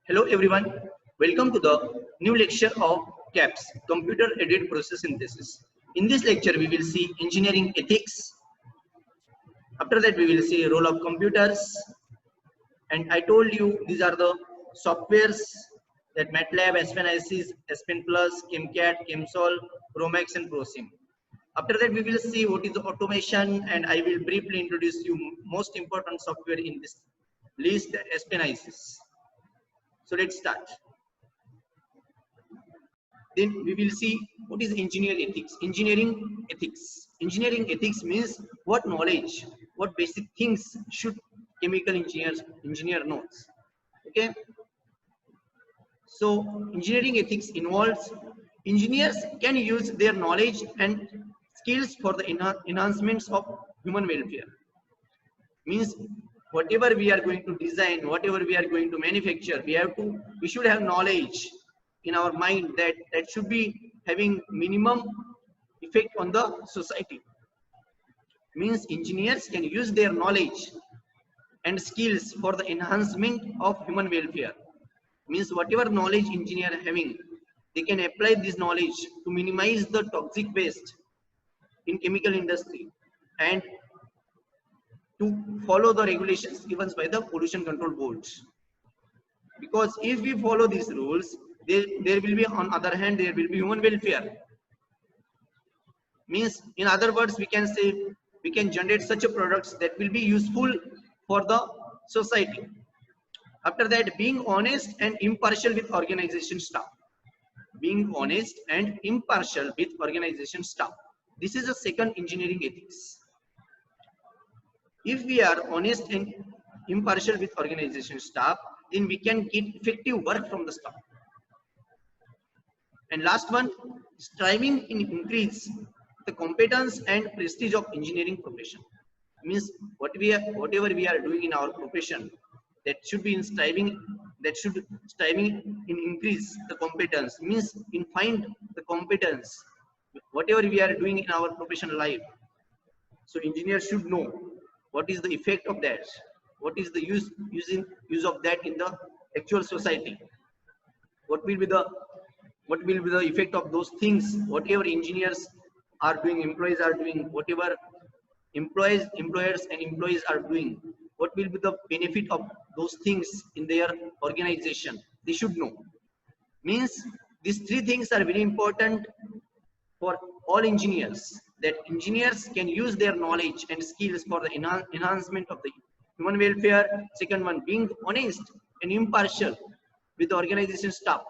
Hello everyone, welcome to the new lecture of CAPS, Computer Aided Process Synthesis. In this lecture we will see engineering ethics. After that we will see role of computers, and I told you these are the softwares that MATLAB, SPANICS, SPIN+, ChemCAD, ChemSol, Promax and ProSim. After that we will see what is the automation, and I will briefly introduce you most important software in this list, SPANICS. So let's start. Then we will see what is engineering ethics. Engineering ethics means what knowledge, what basic things should chemical engineer knows. Okay. So engineering ethics involves engineers can use their knowledge and skills for the enhancements of human welfare. Means whatever we are going to design, whatever we are going to manufacture, we should have knowledge in our mind that should be having minimum effect on the society. Means engineers can use their knowledge and skills for the enhancement of human welfare. Means whatever knowledge engineer having, they can apply this knowledge to minimize the toxic waste in chemical industry and to follow the regulations given by the pollution control boards. Because if we follow these rules, there will be, on other hand, there will be human welfare. Means in other words, we can say we can generate such a products that will be useful for the society. After that, being honest and impartial with organization staff. Being honest and impartial with organization staff. This is a second engineering ethics. If we are honest and impartial with organization staff, then we can get effective work from the staff. And last one, striving in increase the competence and prestige of engineering profession. Means whatever we are doing in our profession, that should be in striving in increase the competence. Means in find the competence, whatever we are doing in our professional life. So engineers should know what is the effect of that, what is the use of that in the actual society, what will be the effect of those things, whatever engineers are doing, employees are doing, whatever employers and employees are doing, what will be the benefit of those things in their organization. They should know. Means these three things are very important for all engineers, that engineers can use their knowledge and skills for the enhancement of the human welfare. Second one, being honest and impartial with the organization staff.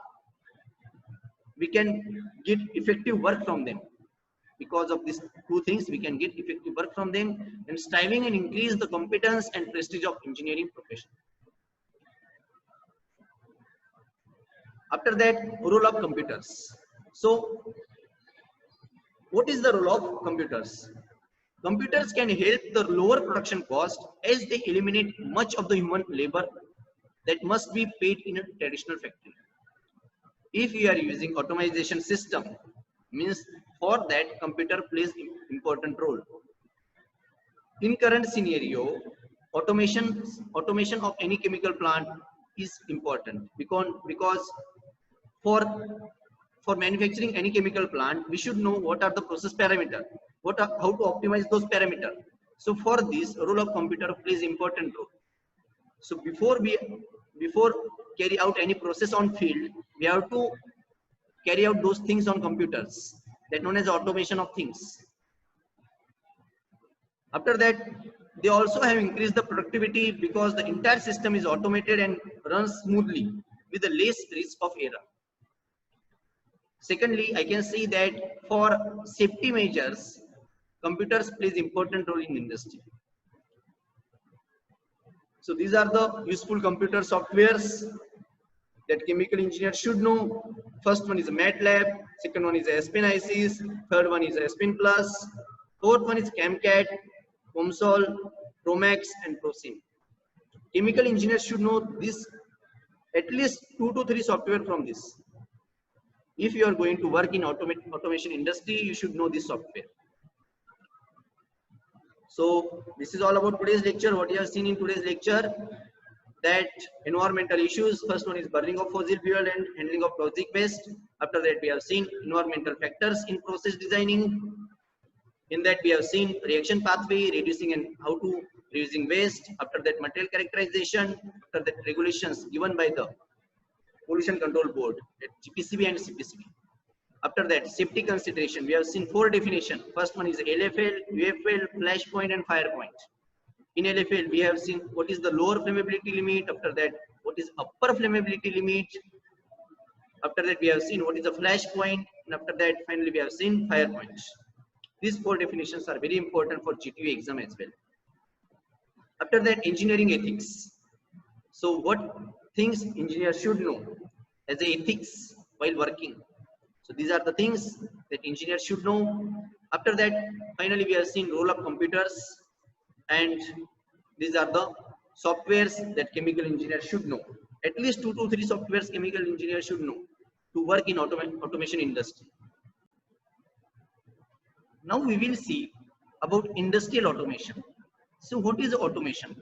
We can get effective work from them. Because of these two things, we can get effective work from them, and striving and increase the competence and prestige of engineering profession. After that, role of computers. So what is the role of computers? Computers can help the lower production cost as they eliminate much of the human labor that must be paid in a traditional factory. If you are using automation system, means for that computer plays important role. In current scenario, automation of any chemical plant is important because for manufacturing any chemical plant, we should know what are the process parameter, how to optimize those parameters. So for this, role of computer plays important role. So before carry out any process on field, we have to carry out those things on computers, that known as automation of things. After that, they also have increased the productivity because the entire system is automated and runs smoothly with the less risk of error. Secondly, I can see that for safety measures, computers plays important role in industry. So these are the useful computer softwares that chemical engineers should know. First one is MATLAB, second one is SPANICS, third one is SPIN+, fourth one is ChemCAD, ChemSol, Promax and ProSim. Chemical engineers should know this, at least 2 to 3 software from this. If you are going to work in automation industry, you should know this software. So this is all about today's lecture. What you have seen in today's lecture, that environmental issues. First one is burning of fossil fuel and handling of toxic waste. After that, we have seen environmental factors in process designing. In that, we have seen reaction pathway, reducing and how to reducing waste. After that, material characterization. After that, regulations given by the Pollution Control Board, GPCB and CPCB. After that, safety consideration. We have seen 4 definitions. First one is LFL, UFL, flash point, and fire point. In LFL, we have seen what is the lower flammability limit. After that, what is upper flammability limit. After that, we have seen what is the flash point. And after that, finally, we have seen fire point. These 4 definitions are very important for GTU exam as well. After that, engineering ethics. So what things engineers should know as a ethics while working. So these are the things that engineers should know. After that, finally, we have seen role of computers, and these are the softwares that chemical engineers should know. At least 2 to 3 softwares chemical engineers should know to work in automation industry. Now we will see about industrial automation. So what is automation?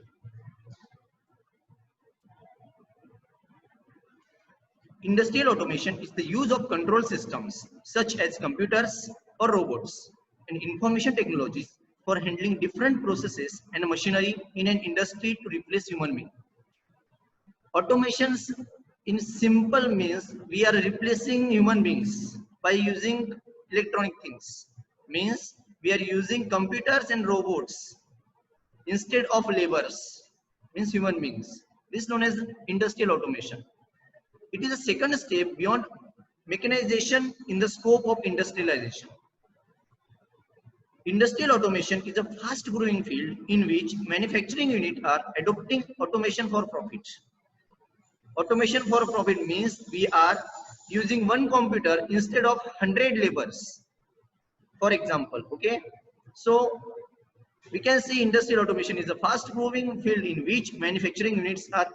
Industrial automation is the use of control systems such as computers or robots and information technologies for handling different processes and machinery in an industry to replace human beings. Automations in simple means we are replacing human beings by using electronic things. Means we are using computers and robots instead of laborers, means human beings. This is known as industrial automation. It is a second step beyond mechanization in the scope of industrialization. Industrial automation is a fast growing field in which manufacturing units are adopting automation for profit. Automation for profit means we are using one computer instead of 100 laborers. For example, okay. So we can see industrial automation is a fast growing field in which manufacturing units are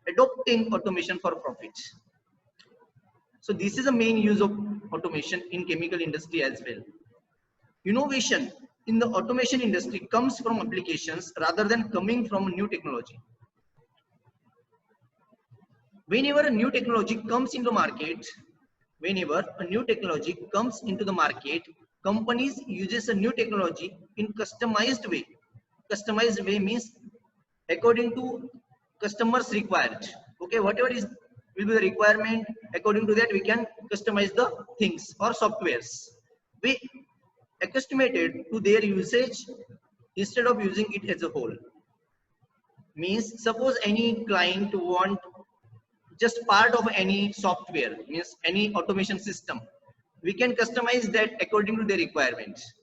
adopting automation for profit. So this is the main use of automation in chemical industry as well. Innovation in the automation industry comes from applications rather than coming from new technology. Whenever a new technology comes into market, companies uses a new technology in customized way. Customized way means according to customers required. Okay, whatever is will be the requirement, according to that we can customize the things or softwares. We accustomed to their usage instead of using it as a whole. Means suppose any client want just part of any software, means any automation system, we can customize that according to their requirements.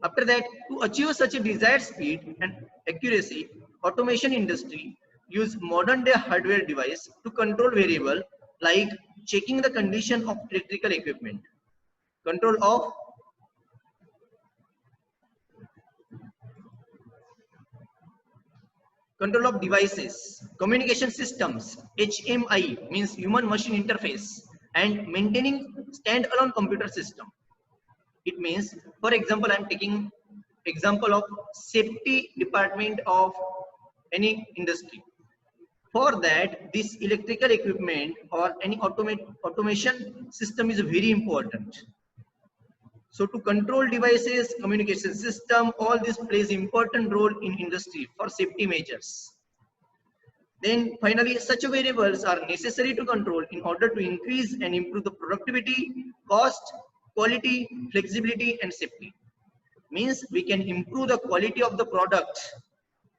After that, to achieve such a desired speed and accuracy, automation industry use modern day hardware device to control variable like checking the condition of electrical equipment, control of devices, communication systems, HMI means human machine interface, and maintaining standalone computer system. It means, for example, I am taking example of safety department of any industry. For that, this electrical equipment or any automation system is very important. So to control devices, communication system, all this plays important role in industry for safety measures. Then finally, such variables are necessary to control in order to increase and improve the productivity, cost, quality, flexibility, and safety. Means we can improve the quality of the product,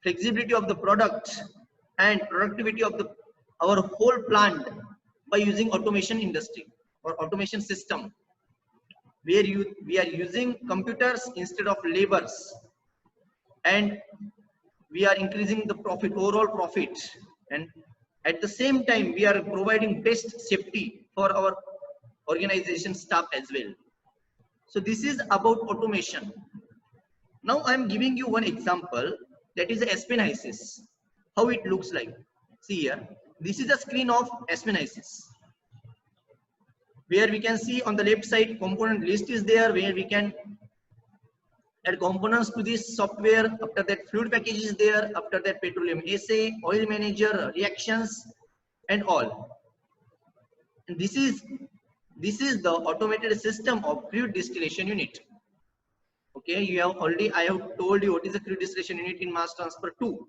flexibility of the product, and productivity of our whole plant by using automation industry or automation system, where we are using computers instead of laborers, and we are increasing the profit, overall profit, and at the same time we are providing best safety for our organization staff as well. So this is about automation. Now I am giving you one example, that is Aspen HYSYS. How it looks like. See here, this is a screen of Aspen HYSYS, where we can see on the left side component list is there, where we can add components to this software. After that, fluid package is there. After that, petroleum assay, oil manager, reactions, and all. And this is the automated system of crude distillation unit. Okay, I have told you what is a crude distillation unit in mass transfer 2.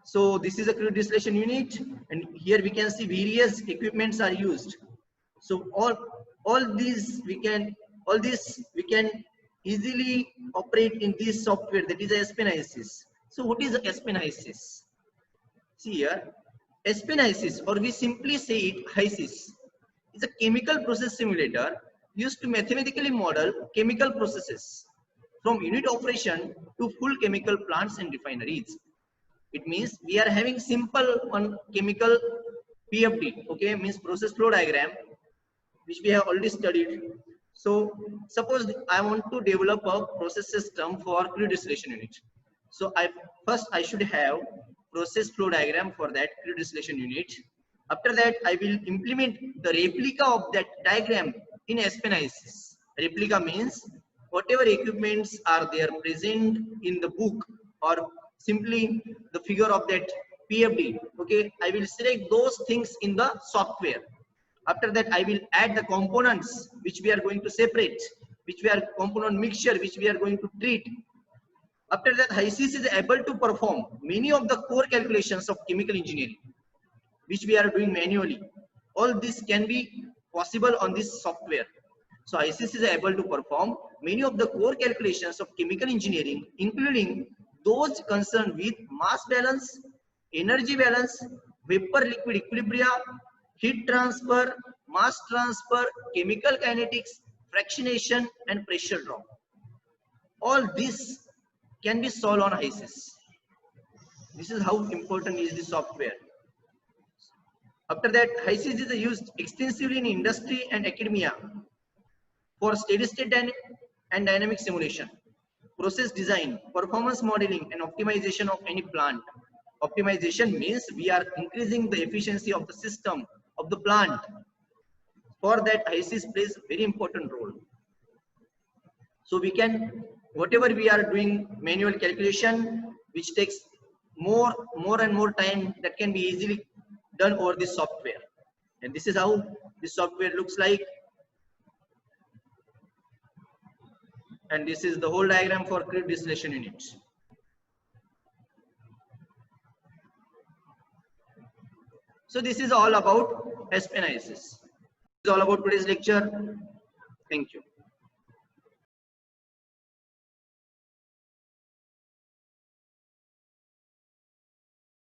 So this is a crude distillation unit, and here we can see various equipments are used. So all this we can easily operate in this software, that is SPNISys. So what is SPNISys? See here, SPNISys, or we simply say it HYSYS, is a chemical process simulator used to mathematically model chemical processes from unit operation to full chemical plants and refineries. It means we are having simple one chemical PFD, okay, means process flow diagram, which we have already studied. So suppose I want to develop a process system for crude distillation unit. So first I should have process flow diagram for that crude distillation unit. After that, I will implement the replica of that diagram in SPNISys. Replica means whatever equipments are there present in the book, or simply the figure of that PFD. Okay, I will select those things in the software. After that, I will add the components which we are going to separate, which we are component mixture, which we are going to treat. After that, HYSYS is able to perform many of the core calculations of chemical engineering, which we are doing manually. All this can be possible on this software. So HYSYS is able to perform many of the core calculations of chemical engineering, including those concerned with mass balance, energy balance, vapor liquid equilibria, heat transfer, mass transfer, chemical kinetics, fractionation, and pressure drop. All this can be solved on HYSYS. This is how important is the software. After that, HYSYS is used extensively in industry and academia for steady state and dynamic simulation, process design, performance modeling, and optimization of any plant. Optimization means we are increasing the efficiency of the system, of the plant. For that, HYSYS plays a very important role. So we can, whatever we are doing manual calculation, which takes more and more time, that can be easily done over this software. And this is how this software looks like. And this is the whole diagram for crude distillation units. So this is all about SPNISys. This is all about today's lecture. Thank you.